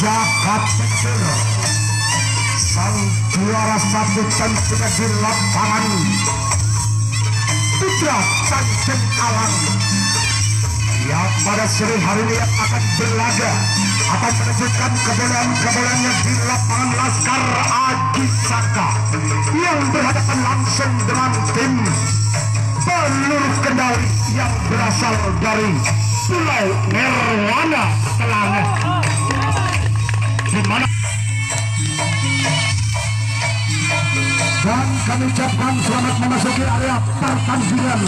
jagat tingkir. Sang juara satu tentunya di lapangan Putra Tanjung Alang yang pada sore hari ini akan berlaga, akan menunjukkan kebolehan-kebolehannya di lapangan Laskar Aji Saka yang berhadapan langsung dengan tim Peluru Kendali yang berasal dari Pulau Nirwana Selangor, di mana dan kami ucapkan selamat memasuki area pertandingan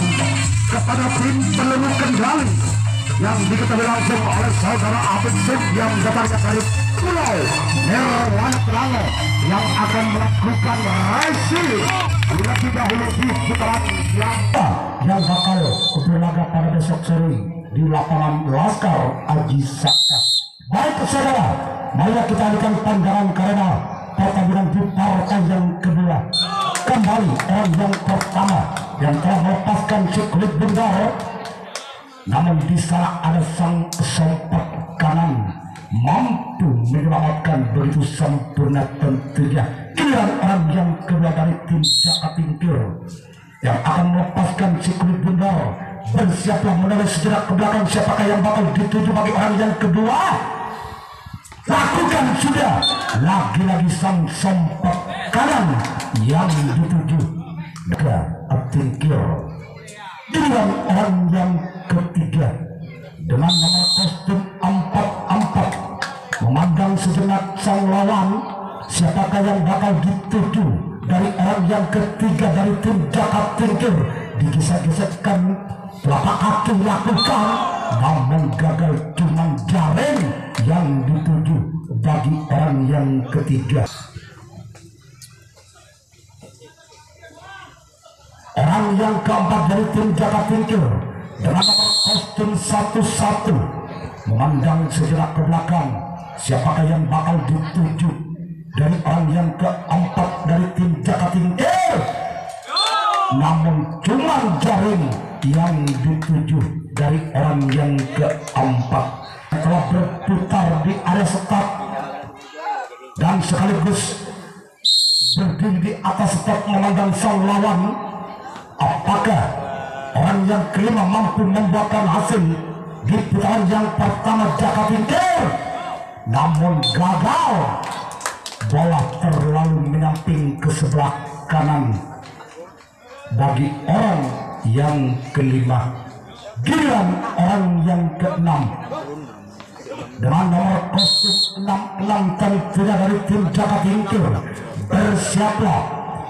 kepada tim Peluru Kendali yang diketahui langsung oleh saudara Abid Sim yang datangnya dari Pulau Nirwana Selangor yang akan melakukan racing lebih dahulu di putaran yang bakal berlaga pada besok sore di lapangan Laskar Aji Saka. Baik saudara, mari kita alihkan pandangan karena pertandingan di partai yang kedua. Kembali orang yang pertama yang telah melepaskan si kulit bendera, namun di sana ada sang pesompat kanan mampu menyelamatkan begitu sempurna tentunya. Giliran orang yang kedua dari tim Jakat Tingkir yang akan melepaskan si kulit bendera, bersiaplah menoleh sejenak ke belakang. Siapakah yang bakal dituju bagi orang yang kedua? Lakukan sudah. Lagi-lagi sang sompat kanan yang dituju Jakat Tingkir. Giliran orang yang ketiga dengan nomor kostum 44 memandang sejenak sang lawan. Siapakah yang bakal dituju dari orang yang ketiga dari tim Jakat Tingkir? Digesek-gesekkan telapak kaki lakukan, namun gagal, cuma jaring yang dituju bagi orang yang ketiga. Orang yang keempat dari tim Jakat Tingkir dengan nomor kostum 11 memandang sejenak ke belakang. Siapakah yang bakal dituju dari orang yang keempat dari tim Jakat Tingkir? Namun cuma jaring yang dituju dari orang yang keempat. Telah berputar di area start dan sekaligus berdiri di atas start memandang sang lawan. Apakah orang yang kelima mampu membuahkan hasil di putaran yang pertama Jakat Tingkir? Namun gagal, bola terlalu menyamping ke sebelah kanan bagi orang yang kelima. Giliran orang yang keenam dengan nomor kostum 66 tentunya dari tim Jakat Tingkir. Bersiaplah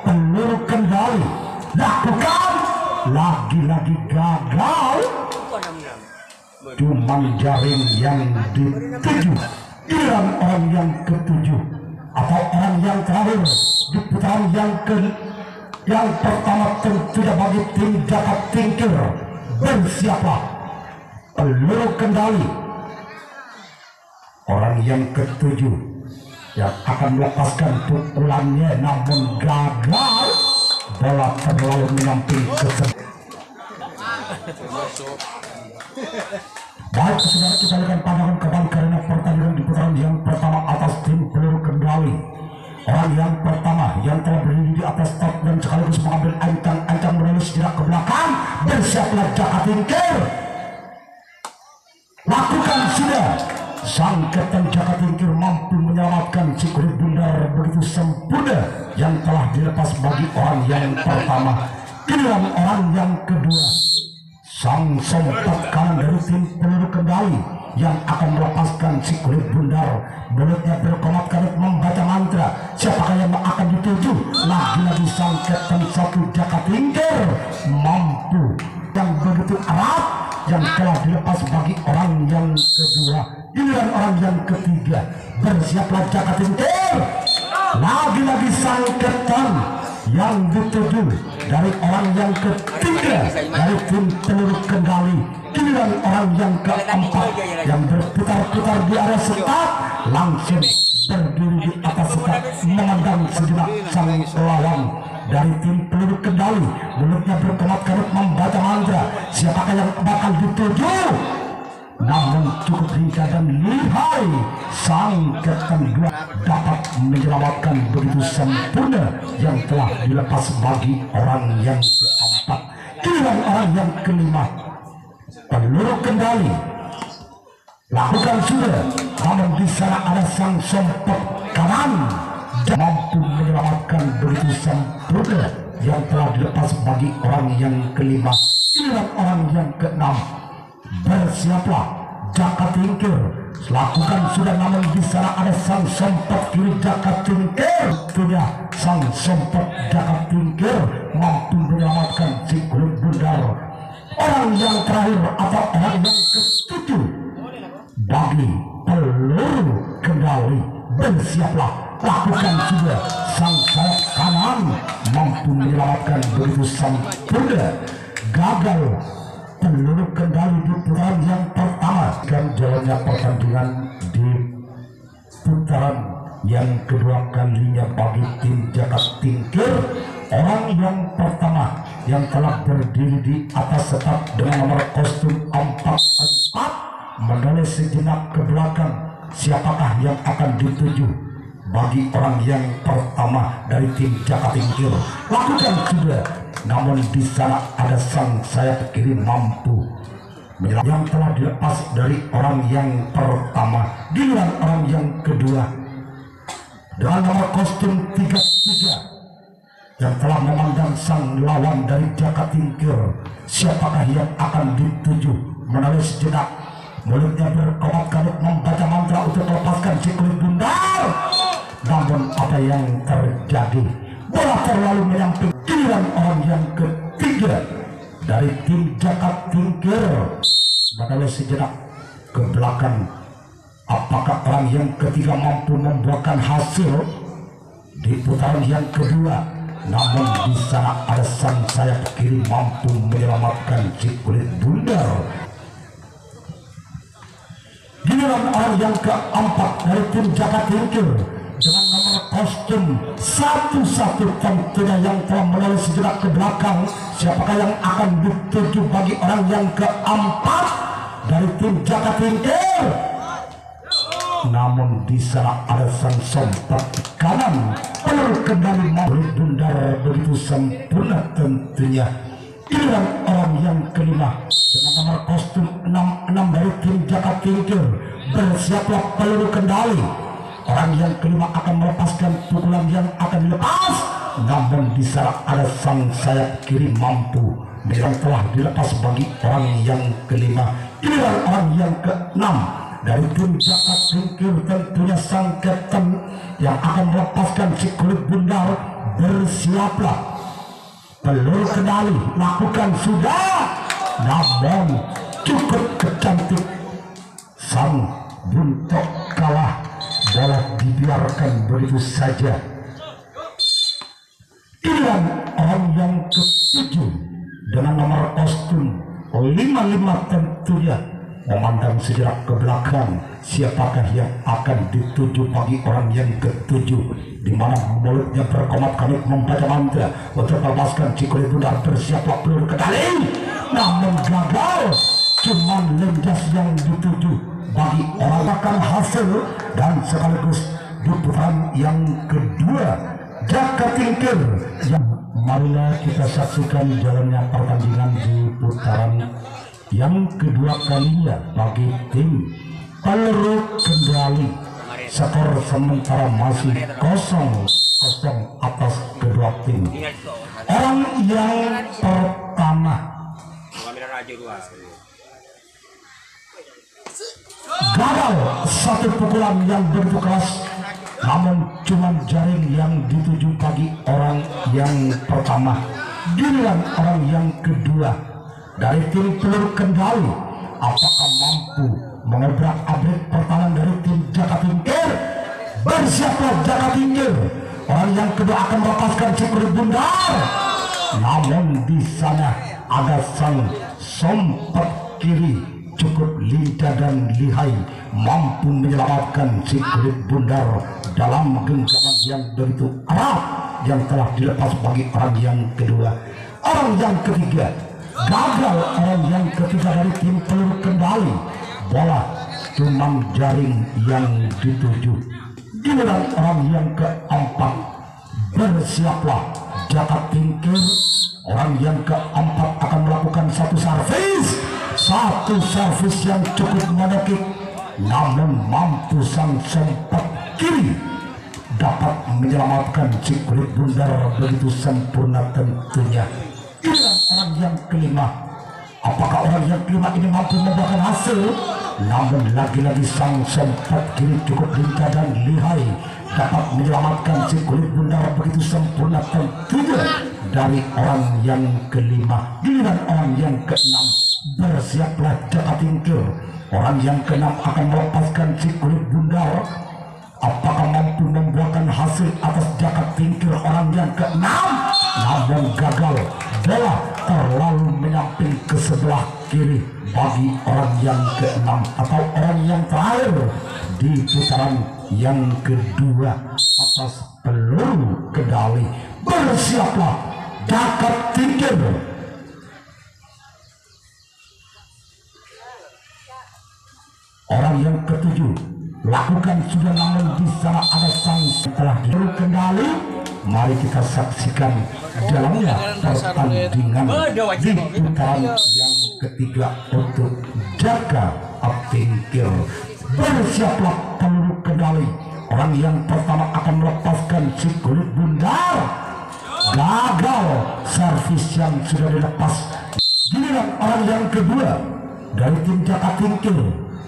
Peluru Kendali. Lakukan, lagi-lagi gagal, cuma jaring yang dituju. Giliran orang yang ketujuh atau orang yang terakhir di putaran yang pertama tentunya bagi tim Jakat Tingkir. Bersiaplah Peluru Kendali. Orang yang ketujuh yang akan melepaskan pukulannya, namun gagal, bola terlalu menyamping ke sebelah. Baik saudara, kita lihat pandangan kembali karena pertandingan di putaran yang pertama atas tim Peluru Kendali. Orang yang pertama yang telah berdiri di atas start dan sekaligus mengambil ancang menoleh sejenak ke belakang. Bersiaplah Jakat Tingkir. Lakukan sudah. Sang Kapten Jakat Tingkir mampu menyelamatkan si kulit bundar begitu sempurna yang telah dilepas bagi orang yang pertama. Giliran orang yang kedua, sang sompat kanan dari tim Peluru Kendali yang akan melepaskan si kulit bundar. Mulutnya berkomat-kamit membaca mantra. Siapakah yang akan dituju? Lagi-lagi sang Kapten satu Jakat Tingkir mampu yang begitu erat yang telah dilepas bagi orang yang kedua. Giliran orang yang ketiga, bersiaplah Jakat Tingkir. Lagi-lagi sang Kapten yang dituju dari orang yang ketiga dari tim Peluru Kendali. Giliran orang yang keempat yang berputar-putar di area start, langsung berdiri di atas start memandang sejenak sang lawan dari tim Peluru Kendali. Mulutnya berkemat-kemat membaca mantra. Siapakah yang bakal dituju? namun cukup lincah dan lihai sang Kapten 2 dapat menyelamatkan begitu sempurna yang telah dilepas bagi orang yang keempat. Giliran orang yang kelima, peluru kendali lakukan sudah, namun di sana ada sang sompok kanan dan mampu menyelamatkan begitu sempurna yang telah dilepas bagi orang yang kelima. Giliran orang yang keenam, bersiaplah Jaka Tingkir, lakukan sudah, namun di sana ada sang sompok kiri Jaka Tingkir. Tentunya sang sompok Jaka Tingkir mampu menyelamatkan si kulit bundar. Orang yang terakhir atau orang yang ketujuh, bagi peluru kendali, bersiaplah, lakukan sudah, sang sayap kanan mampu menyelamatkan begitu sempurna. Gagal peluru kendali di putaran yang pertama, dan jalannya pertandingan di putaran yang kedua kalinya bagi tim Jaka Tingkir. Orang yang pertama yang telah berdiri di atas tetap dengan nomor kostum 44 menoleh sejenak ke belakang. Siapakah yang akan dituju bagi orang yang pertama dari tim Jaka Tingkir? Lakukan sudah, namun di sana ada sang sayap kiri mampu yang telah dilepas dari orang yang pertama. Giliran orang yang kedua dengan nomor kostum 33 yang telah memandang sang lawan dari Jaka Tingkir. Siapakah yang akan dituju? Menoleh sejenak, mulutnya berkomat-kamit membaca mantra untuk melepaskan si kulit bundar. Namun apa yang terjadi? Bola terlalu menyamping. Giliran orang yang ketiga dari tim Jaka Tingkir menoleh sejenak ke belakang. Apakah orang yang ketiga mampu membuahkan hasil di putaran yang kedua? Namun di sana ada sang sayap kiri mampu menyelamatkan si kulit bundar. Giliran orang yang keempat dari tim Jaka Tingkir dengan nomor kostum 11 tentunya yang telah menoleh sejenak ke belakang. Siapakah yang akan dituju bagi orang yang keempat dari tim Jaka Tingkir? Namun di sana ada sang sompok kanan, peluru kendali kulit bundar begitu sempurna tentunya. Giliran orang yang kelima dengan nomor kostum 66 dari tim Jaka Tingkir, bersiaplah peluru kendali. Orang yang kelima akan melepaskan pukulan yang akan dilepas, namun di sana ada sang sayap kiri mampu yang telah dilepas bagi orang yang kelima. Giliran orang yang keenam dari tim Jaka Tingkir, tentunya sang kapten yang akan melepaskan si kulit bundar. Bersiaplah peluru kendali, lakukan sudah, namun cukup kecantik sang buntok kalah. Bola dibiarkan begitu saja. Giliran orang yang ketujuh dengan nomor kostum 55 tentunya memandang sejenak ke belakang. Siapakah yang akan dituju bagi orang yang ketujuh, di mana mulutnya berkomat-kamit membaca mantra untuk melepaskan si kulit bundar. Bersiaplah peluru kendali, namun gagal. Cuman lenjas yang dituju bagi orang akan hasil, dan sekaligus di putaran yang kedua Jaka Tingkir. Yang marilah kita saksikan jalannya pertandingan di putaran yang kedua kalinya bagi tim peluru kendali. Skor sementara masih 0-0 atas kedua tim. Orang yang pertama gagal satu pukulan yang begitu keras, namun cuma jaring yang dituju bagi orang yang pertama. Giliran orang yang kedua dari tim peluru kendali, apakah mampu mengobrak abrik pertahanan dari tim Jaka Tingkir? Bersiaplah Jaka Tingkir, orang yang kedua akan melepaskan si kulit bundar. Namun di sana ada sang sompok kiri cukup lincah dan lihai, mampu menyelamatkan si kulit bundar dalam genggaman yang begitu erat yang telah dilepas bagi orang yang kedua. Orang yang ketiga gagal, orang yang ketiga dari tim peluru kendali bola cuma jaring yang dituju. Giliran orang yang keempat, bersiaplah Jaka Tingkir. Orang yang keempat akan melakukan satu servis yang cukup menekik, namun mampu sang sempat kiri dapat menyelamatkan si kulit bundar begitu sempurna tentunya. Giliran orang yang kelima, apakah orang yang kelima ini mampu membuahkan hasil? Namun lagi-lagi sang sempat kiri cukup lincah dan lihai dapat menyelamatkan si kulit bundar begitu sempurna tentunya dari orang yang kelima. Giliran orang yang keenam, bersiaplah Jaka Tingkir. Orang yang keenam akan melepaskan si kulit bundar. Apakah mampu membuahkan hasil atas Jaka Tingkir orang yang keenam? Namun gagal, bola terlalu menyamping ke sebelah kiri bagi orang yang keenam atau orang yang terakhir di putaran yang kedua atas peluru kendali. Bersiaplah Jaka Tingkir. Orang yang ketujuh lakukan sudah, namun di sana ada sang setelah peluru kendali. Mari kita saksikan jalannya pertandingan di putaran yang ketiga untuk Jaka Tingkir. Bersiaplah peluru kendali. Orang yang pertama akan melepaskan si kulit bundar. Gagal servis yang sudah dilepas. Giliran orang yang kedua dari tim Jaka Tingkir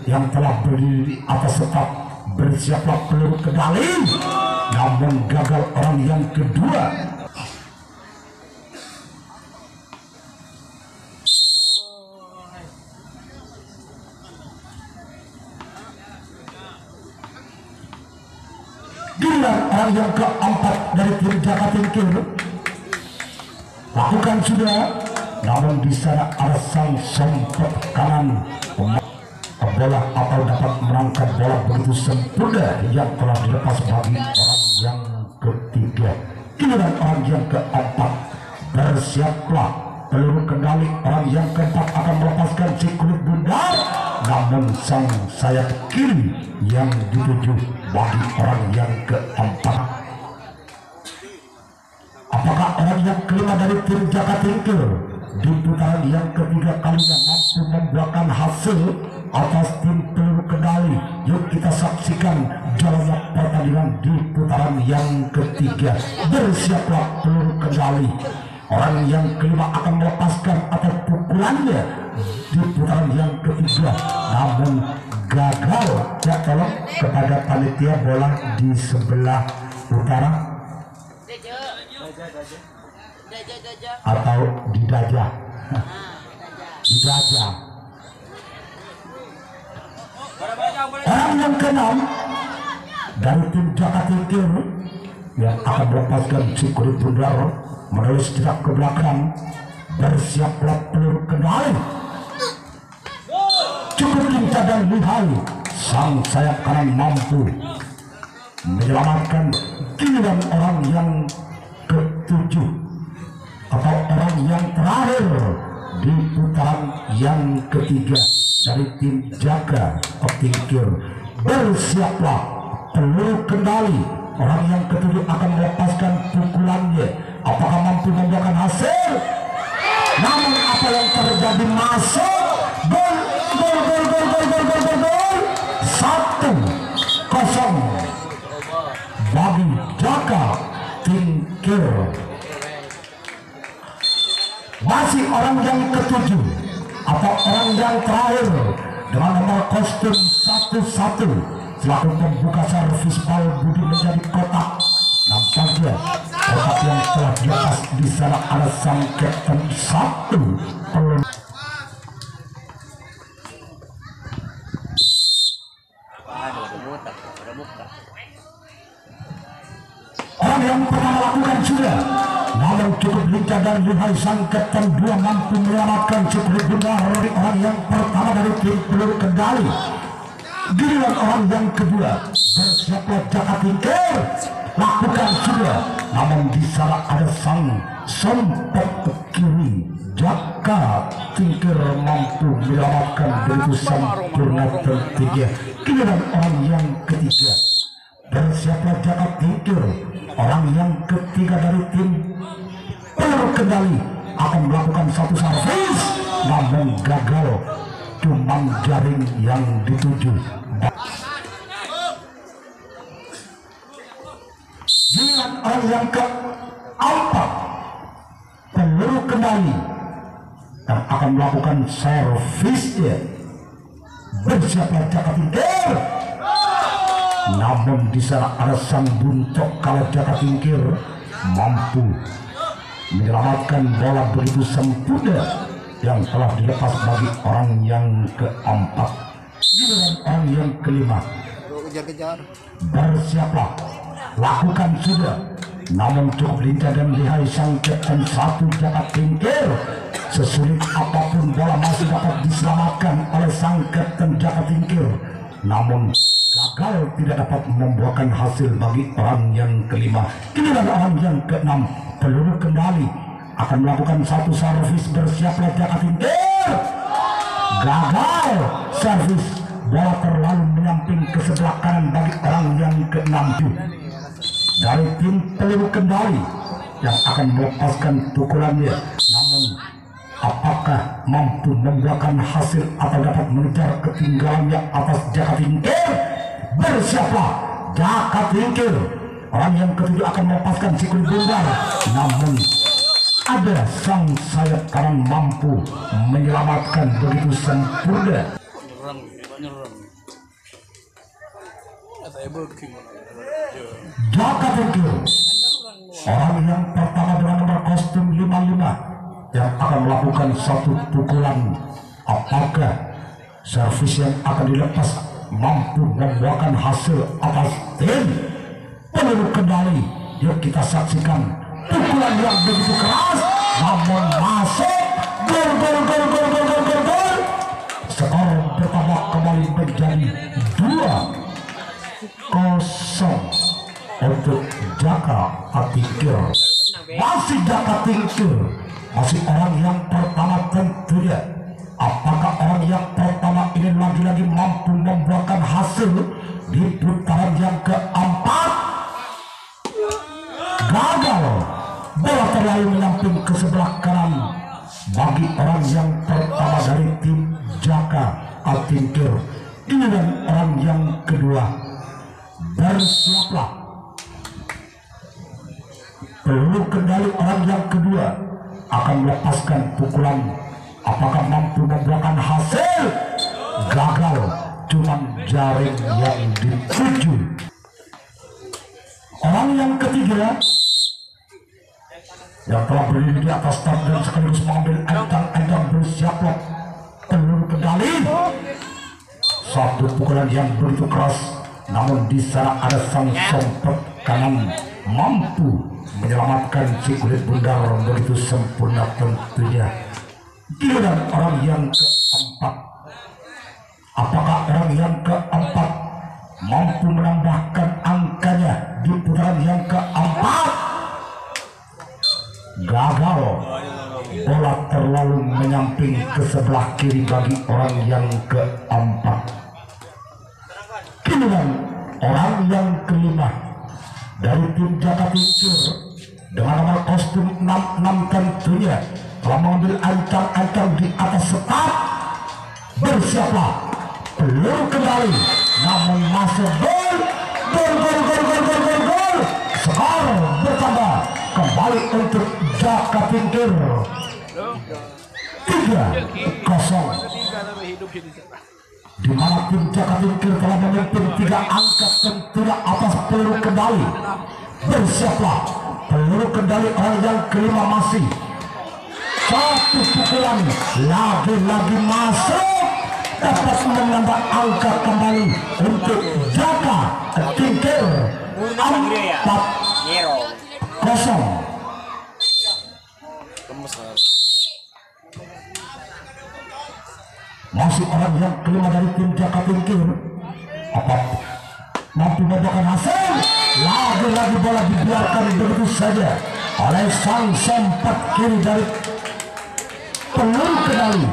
yang telah berdiri di atas setap. Bersiaplah peluru kendali, namun gagal orang yang kedua. Giliran orang yang keempat dari tim Jaka Tingkir lakukan sudah, namun di sana ada sang sempat kanan bola atau dapat merangkap bola begitu sempurna yang telah dilepas bagi orang yang ketiga. Giliran orang yang keempat, bersiaplah peluru kendali. Orang yang keempat akan melepaskan si kulit bundar, namun sang sayap kiri yang dituju bagi orang yang keempat. Apakah orang yang kelima dari tim Jaka Tingkir di putaran yang ketiga kalinya mampu membuahkan hasil atas tim peluru kendali? Yuk kita saksikan jalannya pertandingan di putaran yang ketiga. Bersiaplah peluru kendali. Orang yang kelima akan melepaskan atau pukulannya di putaran yang ketiga, namun gagal. Ya, tolong kepada panitia bola di sebelah utara atau di dajah, di dajah. Orang yang keenam dari tim Jaka Tingkir yang akan melepaskan si kulit bundar menulis jerak ke belakang. Bersiaplah peluru kendali. Cukup lincah dan lihai, sang sayap kanan mampu menyelamatkan. Giliran orang yang ketujuh atau orang yang terakhir di putaran yang ketiga dari tim Jaka Tingkir. Bersiaplah peluru kendali. Orang yang ketujuh akan melepaskan pukulannya. Apakah mampu membuahkan hasil? Namun apa yang terjadi? Masuk gol, gol, gol, gol, gol, gol, gol, gol, gol. 1-0 bagi Jaka Tingkir. Masih orang yang ketujuh atau orang yang terakhir dengan nomor kostum 11 selaku pembuka servis bal budi menjadi kotak. Nampaknya kotak yang telah dilepas di sana ada sang kapten 1 peluru. Orang yang pertama lakukan sudah, namun cukup lincah dan lihai sang kapten 2 mampu menyelamatkan si kulit bundar dari orang yang pertama dari tim peluru kendali. Giliran orang yang kedua, bersiaplah Jaka Tingkir, lakukan sudah, namun di sana ada sang sempat kiri Jaka Jaka Tingkir mampu menyelamatkan begitu sempurna tentunya. Giliran orang yang ketiga, bersiaplah Jaka Tingkir, orang yang ketiga dari tim peluru kendali akan melakukan satu servis, namun gagal, cuma jaring yang dituju. Giliran orang yang keempat, peluru kendali yang akan melakukan servisnya, bersiaplah Jaka Tingkir. Namun di sana ada sang buncok kalau Jaka Tingkir mampu menyelamatkan bola begitu sempurna yang telah dilepas bagi orang yang keempat. Giliran orang yang kelima, bersiaplah, lakukan sudah. Namun cukup lincah dan lihai sang Kapten 1 Jaka Tingkir. Sesulit apapun bola masih dapat diselamatkan oleh sang Kapten Jaka Tingkir, namun gagal, tidak dapat membuahkan hasil bagi orang yang kelima. Giliran orang yang keenam, peluru kendali akan melakukan satu servis, bersiaplah Jaka Tingkir. Gagal servis, bola terlalu menyamping ke sebelah kanan bagi orang yang keenam. Dari tim peluru kendali yang akan melepaskan pukulannya, namun apakah mampu membuahkan hasil atau dapat mengejar ketinggalannya atas Jaka Tingkir? Bersiaplah Jaka Tingkir, orang yang ketujuh akan melepaskan si kulit bundar, namun ada sang sayap kanan mampu menyelamatkan begitu sempurna. Jaka Tingkir, orang yang pertama dengan nomor kostum 55 yang akan melakukan satu pukulan. Apakah servis yang akan dilepas mampu membuahkan hasil atas tim peluru kendali? Yuk kita saksikan pukulan yang begitu keras, namun masuk. Gol, gol, gol, gol, gol, gol, gol, gol. Skor bertambah kembali menjadi 2-0 untuk Jaka Tingkir. Masih Jaka Tingkir, masih orang yang pertama tentunya. Apakah orang yang pertama ini lagi-lagi mampu membuahkan hasil di putaran yang keempat? Gagal, bola terlalu menyamping ke sebelah kanan bagi orang yang pertama dari tim Jaka Tingkir. Giliran orang yang kedua, bersiaplah peluru kendali orang yang kedua akan melepaskan pukulan. Apakah mampu membuahkan hasil? Gagal, cuma jaring yang dituju. Orang yang ketiga yang telah berdiri di atas start dan sekaligus mengambil ancang-ancang, bersiaplah peluru kendali. Satu pukulan yang begitu keras, namun di sana ada sang sompet kanan mampu menyelamatkan si kulit bundar begitu sempurna tentunya. Giliran orang yang keempat, apakah orang yang keempat mampu menambahkan angkanya di putaran yang keempat? Gagal, bola terlalu menyamping ke sebelah kiri bagi orang yang keempat. Giliran orang yang kelima dari tim Jaka Tingkir dengan nomor kostum 66 tentunya telah mengambil ancang-ancang di atas setat. Bersiaplah peluru kendali, namun masuk. Gol, gol, gol, gol, gol, gol, gol, gol. Skor bertambah kembali untuk Jaka Tingkir 3-0, di mana tim Jaka Tingkir telah memimpin 3 angka tentunya atas peluru kendali. Bersiaplah peluru kendali orang yang kelima, masih satu pukulan lagi-lagi masuk, dapat menambah angka kembali untuk Jaka Tingkir 4-0. Masih orang yang kelima dari tim Jaka Tingkir, apa mampu membuahkan hasil? Lagi-lagi bola dibiarkan begitu saja oleh sang sempat kiri dari peluru kendali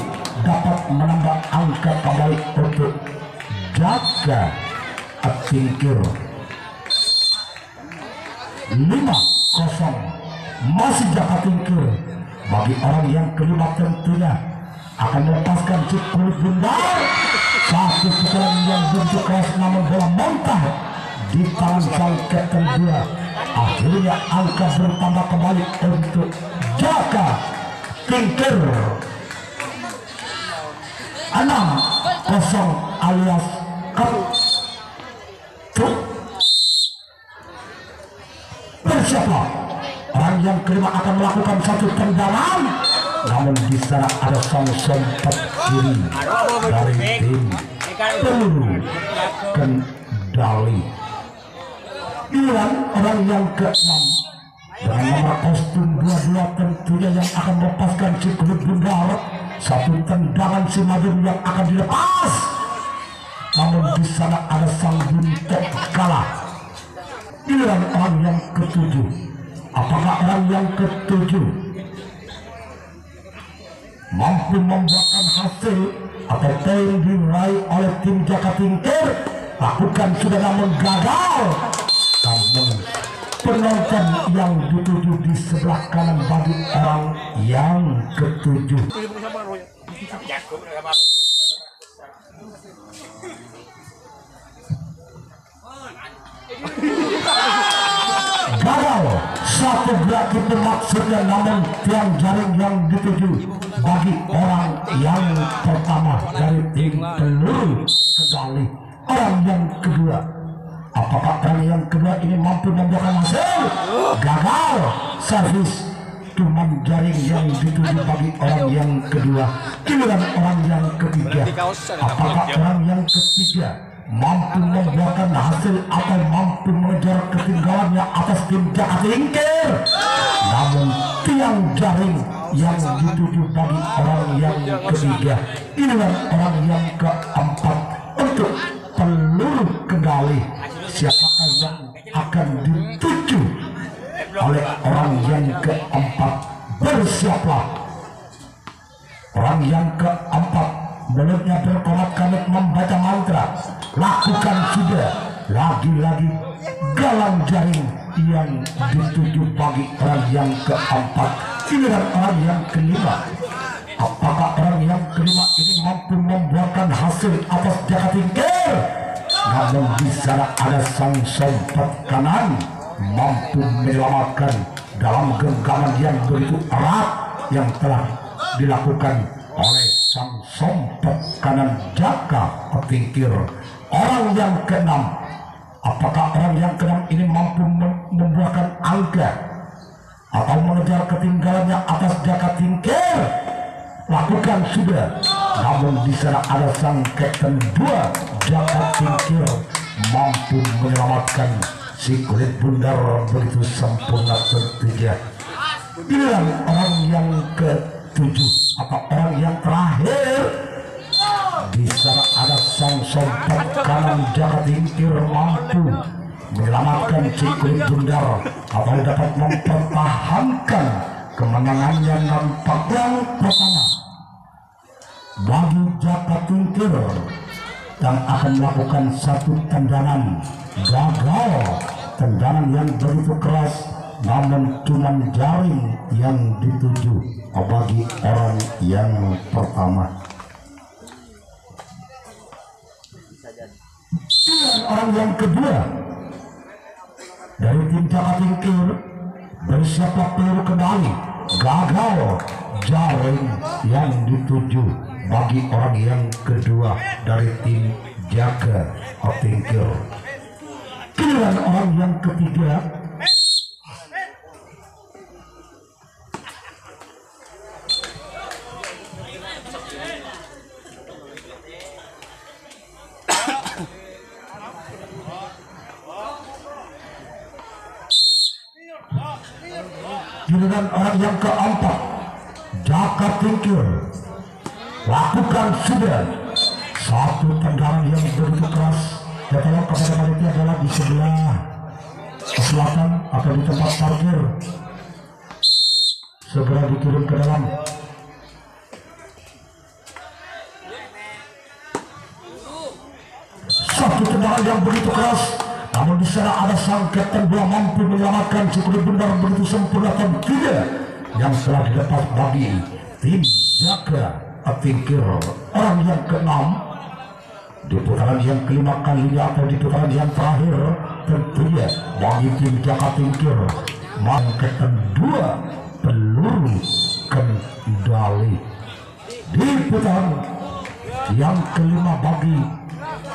dapat menambah angka kembali untuk Jaka Tingkir. 5-0 masih Jaka Tingkir. Bagi orang yang kelima tentunya akan melepaskan cip kulit bundar. Satu pukulan yang bentuk keras namun bola mentah di tangan sang Kapten 2. Akhirnya angka bertambah kembali untuk Jaka Tingkir. 6-0 alias Kapten. Bersiaplah, orang yang kelima akan melakukan satu tendangan, namun di sana ada sang sempat kiri dari tim peluru kendali. Giliran orang yang ke-6 dengan nomor kostum 22 tentunya yang akan melepaskan si kulit bundar. Satu tendangan si Madun yang akan dilepas, namun di sana ada sang buntet kalah. Giliran orang yang ke-7. Apakah orang yang ke-7 mampu membuahkan hasil atau poin diraih oleh tim Jaka Tingkir? Lakukan sudah namun gagal. Namun penonton yang dituju di sebelah kanan bagi orang yang ke-7 gagal. Satu gerak itu maksudnya, namun tiang jaring yang dituju bagi orang yang pertama dari tim peluru kendali. Orang yang kedua, apakah orang yang kedua ini mampu membuahkan hasil? Gagal. Servis cuman jaring yang dituju bagi orang yang kedua. Giliran orang yang ketiga, apakah orang yang ketiga mampu membuahkan hasil atau mampu mengejar ketinggalannya atas tim Jaka Tingkir? Namun tiang jaring yang dituju bagi orang yang ketiga. Inilah orang yang keempat untuk peluru kendali. Siapakah yang akan dituju oleh orang yang keempat? Bersiaplah, orang yang keempat mulutnya berkomat kamit membaca mantra. Lakukan sudah. Lagi-lagi galang jaring yang dituju bagi orang yang keempat. Giliran orang yang kelima, apakah orang yang kelima ini mampu membuahkan hasil atas Jaka Tingkir? Namun di sana ada sang sempat kanan mampu menyelamatkan dalam genggaman yang begitu erat yang telah dilakukan oleh sang sompat kanan Jaka Tingkir. Orang yang keenam, apakah orang yang keenam ini mampu membuahkan angka atau mengejar ketinggalannya atas Jaka Tingkir? Lakukan sudah. Namun di sana ada sang Kapten 2 Jaka Tingkir mampu menyelamatkan si kulit bundar begitu sempurna tentunya. Giliran orang yang ke-7 atau orang yang terakhir, di sana ada sang sompat kanan Jaka Tingkir mampu menyelamatkan si kulit bundar atau dapat mempertahankan kemenangannya nampak yang pertama bagi Jaka Tingkir yang akan melakukan satu tendangan. Gagal. Tendangan yang begitu keras, namun cuma jaring yang dituju bagi orang yang pertama. Dan orang yang kedua dari tim Jaka Tingkir, bersiaplah peluru kendali. Gagal. Jaring yang dituju bagi orang yang kedua dari tim Jaka Tingkir. Giliran orang yang ketiga, giliran orang yang keempat Jaka Tingkir. Lakukan sudah satu tendangan yang begitu keras. Tolong kepada panitia adalah di sebelah selatan atau di tempat parkir, segera diturun ke dalam. pukulan yang begitu keras, namun di sana ada sang kapten bola mampu menyelamatkan cukup benar begitu sempurna tentunya yang telah dilepas bagi tim Jaga Tingkir. Orang yang keenam di putaran yang kelima kalinya atau di putaran yang terakhir tentunya bagi tim Jaga Tingkir. Mangkatan 2 peluru kendali di putaran yang kelima bagi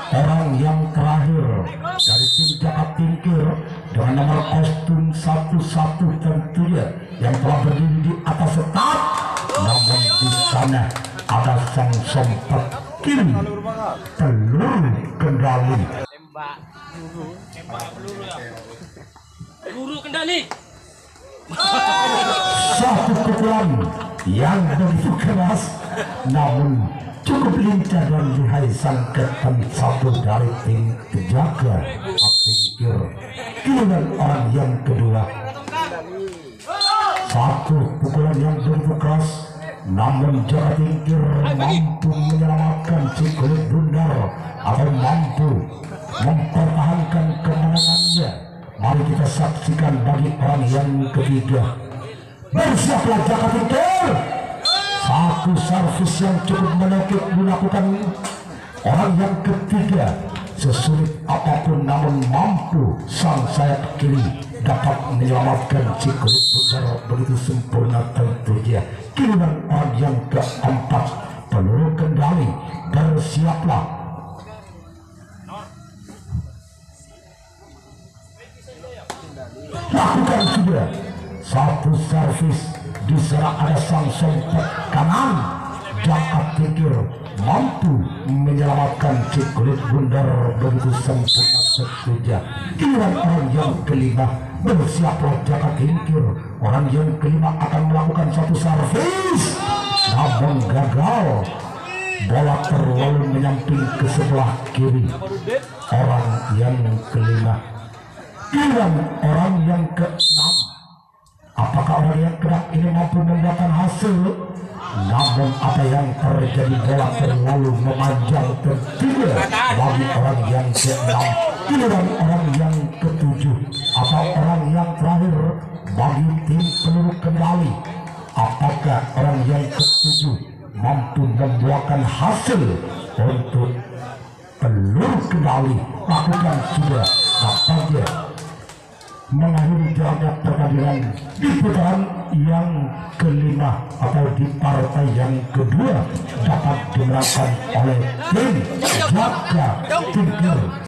orang yang terakhir dari tim Jaga Tingkir dengan nomor kostum 11 tentunya yang telah berdiri di atas start. Namun di sana ada sang sempat kiri peluru kendali. Tembak peluru ya. Peluru kendali. Satu pukulan yang begitu keras namun cukup lincah dan lihai sang kapten satu dari tim Jaga Tingkir. Giliran orang yang kedua, satu pukulan yang begitu keras namun Jaga Tingkir mampu menyelamatkan si kulit bundar atau mampu mempertahankan kemenangannya. Mari kita saksikan bagi orang yang ketiga. Bersiaplah Jaga Tingkir. Satu servis yang cukup menakut dilakukan orang yang ketiga. Sesulit apapun namun mampu sang sayap kiri dapat menyelamatkan si kulit bundar begitu sempurna tentunya. Giliran orang yang keempat, peluru kendali. Bersiaplah. Lakukan sudah satu servis. Di sana ada sang sempat kanan. Jaga Tingkir mampu menyelamatkan si kulit bundar begitu sempurna tentunya. Giliran orang yang kelima. Bersiaplah Jaga Tingkir. Orang yang kelima akan melakukan satu servis namun gagal. Bola terlalu menyamping ke sebelah kiri orang yang kelima. Giliran orang yang keenam. Apakah orang yang keenam ini mampu membuahkan hasil? Namun apa yang terjadi, bola terlalu memanjang tentunya bagi orang yang keenam. Giliran orang yang ketujuh atau orang yang terakhir bagi tim peluru kendali. Apakah orang yang ketujuh mampu membuahkan hasil untuk peluru kendali? Lakukan sudah. Nampaknya mengakhiri jalannya pertandingan di putaran yang kelima atau di partai yang kedua dapat dimenangkan oleh tim Jaga Tingkir.